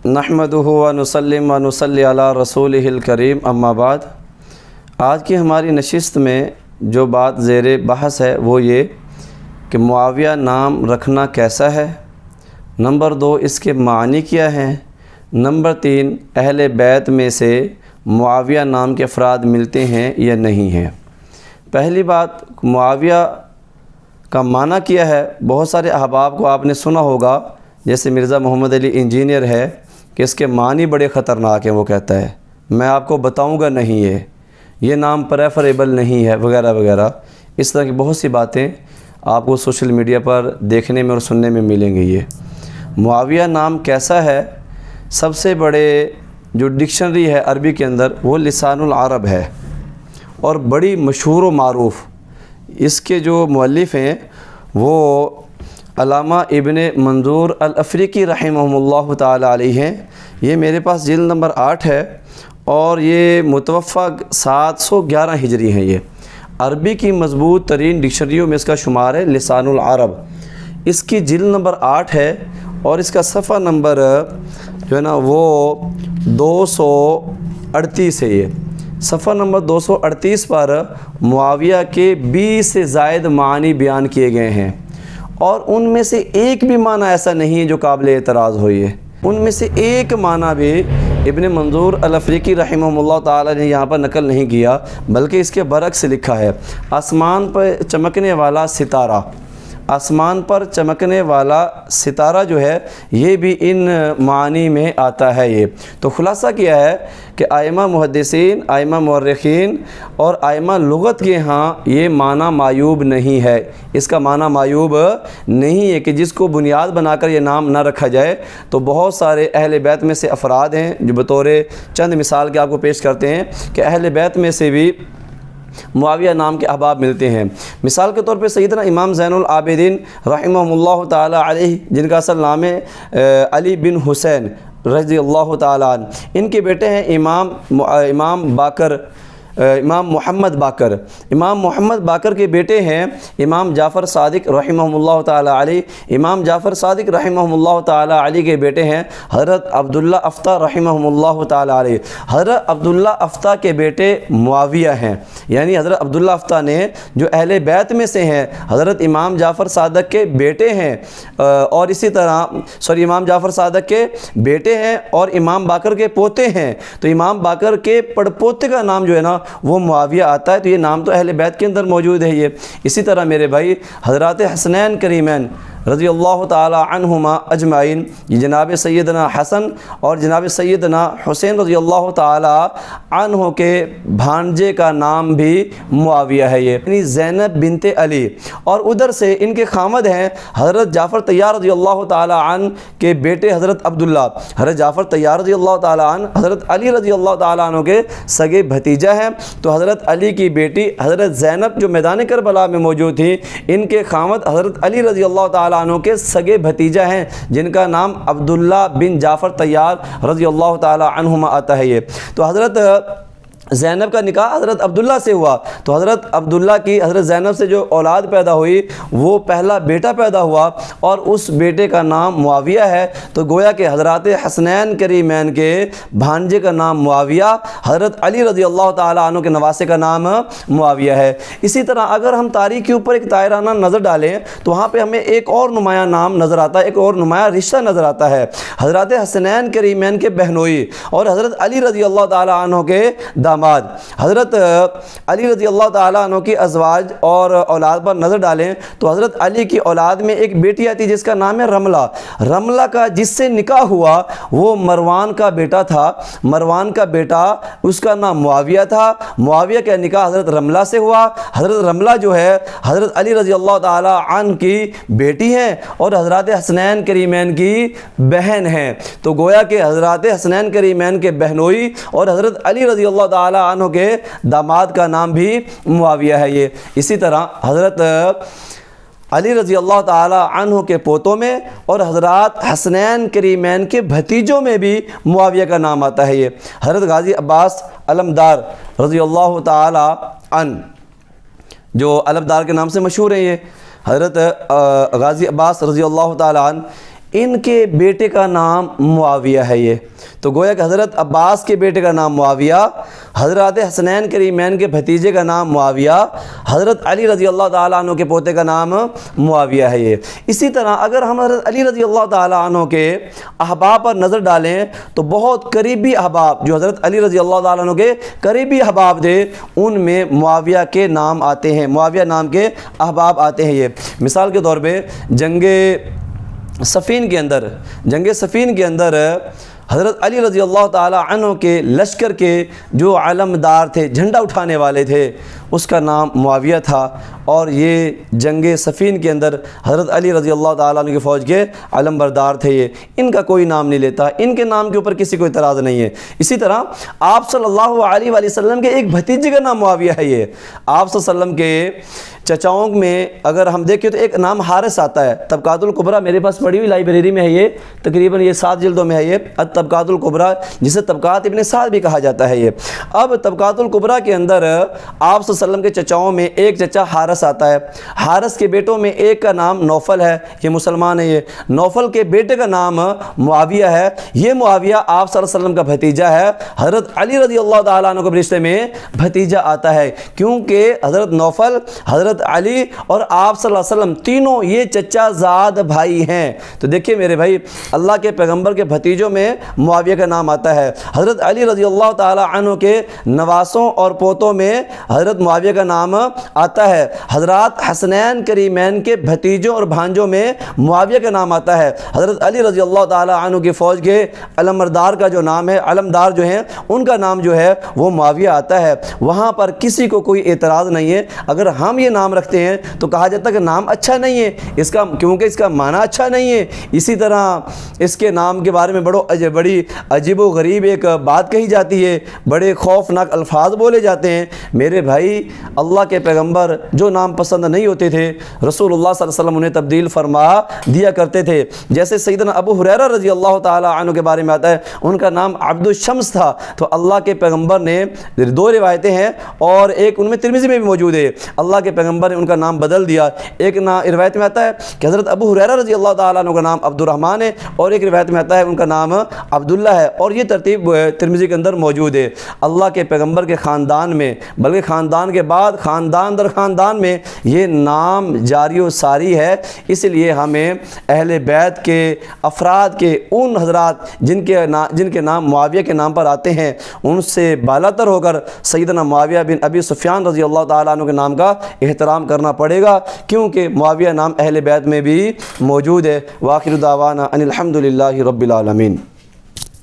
نحمدہ و نسلم و نصلی علی رسولہ الکریم اما بعد۔ آج کی ہماری نشست میں جو بات زیر بحث ہے وہ یہ کہ معاویہ نام رکھنا کیسا ہے، نمبر 2 اس کے معنی کیا ہیں، نمبر 3 اہل بیت میں سے معاویہ نام کے افراد ملتے ہیں یا نہیں ہیں۔ پہلی بات، معاویہ کا معنی کیا ہے۔ بہت سارے احباب کو آپ نے سنا ہوگا، جیسے مرزا محمد علی انجینئر ہے کہ اس کے معنی بڑے خطرناک ہیں۔ وہ کہتا ہے میں آپ کو بتاؤں گا نہیں، یہ نام پریفریبل نہیں ہے وغیرہ وغیرہ۔ اس طرح کی بہت سی باتیں آپ کو سوشل میڈیا پر دیکھنے میں اور سننے میں ملیں گی۔ یہ معاویہ نام کیسا ہے، سب سے بڑے جو ڈکشنری ہے عربی کے اندر وہ لسان العرب ہے اور بڑی مشہور و معروف۔ اس کے جو مؤلف ہیں وہ علامہ ابن منظور الافریقی رحمہ اللہ تعالی علیہ ہیں۔ یہ میرے پاس جلد نمبر 8 ہے اور یہ متوفہ 711 ہجری ہیں۔ یہ عربی کی مضبوط ترین ڈکشنریوں میں اس کا شمار ہے، لسان العرب۔ اس کی جلد نمبر 8 ہے اور اس کا صفحہ نمبر جو ہے نا وہ 238 ہے۔ یہ صفحہ نمبر 238 پر معاویہ کے 20 سے زائد معنی بیان کیے گئے ہیں، اور ان میں سے ایک بھی معنی ایسا نہیں ہے جو قابل اعتراض ہوئی ہے۔ ان میں سے ایک معنی بھی ابن منظور الافریقی رحمہ اللہ تعالی نے یہاں پر نقل نہیں کیا، بلکہ اس کے برعکس لکھا ہے آسمان پر چمکنے والا ستارہ۔ آسمان پر چمکنے والا ستارہ جو ہے یہ بھی ان معانی میں آتا ہے۔ یہ تو خلاصہ کیا ہے کہ ائمہ محدثین، ائمہ مورخین اور ائمہ لغت کے ہاں یہ معنی معیوب نہیں ہے۔ اس کا معنی معیوب نہیں ہے کہ جس کو بنیاد بنا کر یہ نام نہ رکھا جائے۔ تو بہت سارے اہل بیت میں سے افراد ہیں جو بطور چند مثال کے آپ کو پیش کرتے ہیں کہ اہل بیت میں سے بھی معاویہ نام کے احباب ملتے ہیں۔ مثال کے طور پہ سیدنا امام زین العابدین رحمہ اللہ تعالی علیہ، جن کا اصل نام ہے علی بن حسین رضی اللہ تعالی عنہ، ان کے بیٹے ہیں امام محمد باقر۔ امام محمد باقر کے بیٹے ہیں امام جعفر صادق رحمہ اللہ تعالی علیہ۔ امام جعفر صادق رحمہ اللہ تعالی علیہ کے بیٹے ہیں حضرت عبداللہ افتح رحمہ اللہ تعالی علیہ۔ حضرت عبداللہ افتح کے بیٹے معاویہ ہیں، یعنی حضرت عبداللہ افتح نے جو اہل بیت میں سے ہیں حضرت امام جعفر صادق کے بیٹے ہیں، اور اسی طرح امام جعفر صادق کے بیٹے ہیں اور امام باقر کے پوتے ہیں۔ تو امام باقر کے پڑپوتے کا نام جو ہے نا وہ معاویہ آتا ہے۔ تو یہ نام تو اہل بیت کے اندر موجود ہے۔ یہ اسی طرح میرے بھائی حضرات حسنین کریمین رضی اللہ تعالی عنہما اجمعین، یہ جناب سیدنا حسن اور جناب سیدنا حسین رضی اللہ تعالی عنہ کے بھانجے کا نام بھی معاویہ ہے، یہ یعنی زینب بنت علی۔ اور ادھر سے ان کے خامد ہیں حضرت جعفر طیار رضی اللہ تعالی عنہ کے بیٹے حضرت عبداللہ۔ حضرت جعفر طیار رضی اللہ تعالی عنہ حضرت علی رضی اللہ تعالی عنہ کے سگے بھتیجا ہیں۔ تو حضرت علی کی بیٹی حضرت زینب جو میدان کربلا میں موجود تھی، ان کے خامد حضرت علی رضی اللہ تعالی عنہ کے سگے بھتیجا ہیں جن کا نام عبداللہ بن جعفر طیار رضی اللہ تعالی عنہما آتا ہے۔ یہ تو حضرت زینب کا نکاح حضرت عبداللہ سے ہوا، تو حضرت عبداللہ کی حضرت زینب سے جو اولاد پیدا ہوئی وہ پہلا بیٹا پیدا ہوا اور اس بیٹے کا نام معاویہ ہے۔ تو گویا کہ حضرات حسنین کریمین کے بھانجے کا نام معاویہ، حضرت علی رضی اللہ تعالی عنہ کے نواسے کا نام معاویہ ہے۔ اسی طرح اگر ہم تاریخ کے اوپر ایک طائرانہ نظر ڈالیں تو وہاں پہ ہمیں ایک اور نمایاں نام نظر آتا ہے، ایک اور نمایاں رشتہ نظر آتا ہے۔ حضرات حسنین کریمین کے بہنوئی اور حضرت علی رضی اللہ تعالی عنہ کے حضرت علی رضی اللہ تعالیٰ عنہ کی ازواج اور اولاد پر نظر ڈالیں تو حضرت علی کی اولاد میں ایک بیٹی آتی جس کا نام ہے رملہ۔ رملہ کا جس سے نکاح ہوا وہ مروان کا بیٹا تھا، مروان کا بیٹا اس کا نام معاویہ تھا۔ معاویہ کا نکاح حضرت رملہ سے ہوا۔ حضرت رملہ جو ہے حضرت علی رضی اللہ تعالیٰ عنہ کی بیٹی ہیں اور حضرات حسنین کریمین کی بہن ہیں۔ تو گویا کہ حضرات حسنین کریمین کے بہنوئی اور حضرت علی رضی اللہ تعالیٰ عنہ کے داماد کا نام بھی معاویہ ہے۔ یہ اسی طرح حضرت علی رضی اللہ تعالی عنہ کے پوتوں میں اور حضرات حسنین کریمین کے بھتیجوں میں بھی معاویہ کا نام آتا ہے۔ یہ حضرت غازی عباس علمدار رضی اللہ تعالی عنہ جو علمدار کے نام سے مشہور ہیں، یہ حضرت غازی عباس رضی اللہ تعالی عنہ ان کے بیٹے کا نام معاویہ ہے یہ، تو گویا کہ حضرت عباس کے بیٹے کا نام معاویہ، حضرات حسنین کریمین کے بھتیجے کا نام معاویہ، حضرت علی رضی اللہ تعالیٰ عنہ کے پوتے کا نام معاویہ ہے یہ۔ اسی طرح اگر ہم حضرت علی رضی اللہ تعالیٰ عنہ کے احباب پر نظر ڈالیں تو بہت قریبی احباب جو حضرت علی رضی اللہ تعالیٰ عنہ کے قریبی احباب تھے ان میں معاویہ کے نام آتے ہیں، معاویہ نام کے احباب آتے ہیں یہ۔ مثال کے طور پہ جنگ صفین کے اندر حضرت علی رضی اللہ تعالیٰ عنہ کے لشکر کے جو علمدار تھے، جھنڈا اٹھانے والے تھے، اس کا نام معاویہ تھا، اور یہ جنگ صفین کے اندر حضرت علی رضی اللہ تعالیٰ عنہ کی فوج کے علم بردار تھے یہ۔ ان کا کوئی نام نہیں لیتا، ان کے نام کے اوپر کسی کو اعتراض نہیں ہے۔ اسی طرح آپ صلی اللہ علیہ وآلہ وسلم کے ایک بھتیجے کا نام معاویہ ہے یہ۔ آپ صلی اللہ علیہ وسلم کے چچاؤں میں اگر ہم دیکھیں تو ایک نام حارث آتا ہے، طبقات الکبریٰ میرے پاس پڑھی ہوئی لائبریری میں ہے یہ، تقریباً یہ 7 جلدوں میں ہے یہ، طبقات الکبریٰ جسے طبقات ابن سعد بھی کہا جاتا ہے یہ۔ اب طبقات الکبریٰ کے اندر آپ صلی اللہ علیہ وسلم کے چچاؤں میں ایک چچا حارث آتا ہے، حارث کے بیٹوں میں ایک کا نام نوفل ہے، یہ مسلمان ہے یہ، نوفل کے بیٹے کا نام معاویہ ہے، یہ معاویہ آپ صلی اللہ علیہ وسلم کا بھتیجا ہے، حضرت علی رضی اللہ تعالیٰ عنہ کے رشتے میں بھتیجا آتا ہے، کیونکہ حضرت نوفل، حضرت علی اور آپ صلی اللہ علیہ وسلم تینوں یہ چچا زاد بھائی ہیں۔ تو دیکھیے میرے بھائی، اللہ کے پیغمبر کے بھتیجوں میں معاویہ کا نام آتا ہے، حضرت علی رضی اللہ تعالیٰ عنہ کے نواسوں اور پوتوں میں حضرت معاویہ کا نام آتا ہے، حضرات حسنین کریمین کے بھتیجوں اور بھانجوں میں معاویہ کا نام آتا ہے، حضرت علی رضی اللہ تعالیٰ عنہ کی فوج کے علمبردار کا جو نام ہے، علمدار جو ہیں ان کا نام جو ہے وہ معاویہ آتا ہے۔ وہاں پر کسی کو کوئی اعتراض نہیں ہے۔ اگر ہم یہ نام رکھتے ہیں تو کہا جاتا ہے کہ نام اچھا نہیں ہے اس کا، کیونکہ اس کا معنی اچھا نہیں ہے۔ اسی طرح اس کے نام کے بارے میں بڑی عجیب و غریب ایک بات کہی جاتی ہے، بڑے خوفناک الفاظ بولے جاتے ہیں۔ میرے بھائی، اللہ کے پیغمبر جو نام پسند نہیں ہوتے تھے رسول اللہ صلی اللہ علیہ وسلم انہیں تبدیل فرما دیا کرتے تھے۔ جیسے سیدنا ابو ہریرہ رضی اللہ تعالیٰ عنہ کے بارے میں آتا ہے، ان کا نام عبد الشمس تھا، تو اللہ کے پیغمبر نے 2 روایتیں ہیں اور ایک ان میں ترمذی میں بھی موجود ہے، اللہ کے پیغمبر نے ان کا نام بدل دیا۔ ایک روایت میں آتا ہے کہ حضرت ابو ہریرہ رضی اللہ تعالیٰ عنہ کا نام عبد الرحمن ہے، اور ایک روایت میں آتا ہے ان کا نام عبداللہ ہے، اور یہ ترتیب ترمذی کے اندر موجود ہے۔ اللہ کے پیغمبر کے خاندان میں، بلکہ خاندان کے بعد خاندان در خاندان میں یہ نام جاری و ساری ہے۔ اس لیے ہمیں اہل بیت کے افراد کے ان حضرات جن کے نام معاویہ کے نام پر آتے ہیں ان سے بالاتر ہو کر سیدنا معاویہ بن ابی سفیان رضی اللہ تعالیٰ عنہ کے نام کا احترام کرنا پڑے گا، کیونکہ معاویہ نام اہل بیت میں بھی موجود ہے۔ وآخر دعوانا ان الحمد للہ رب العالمین۔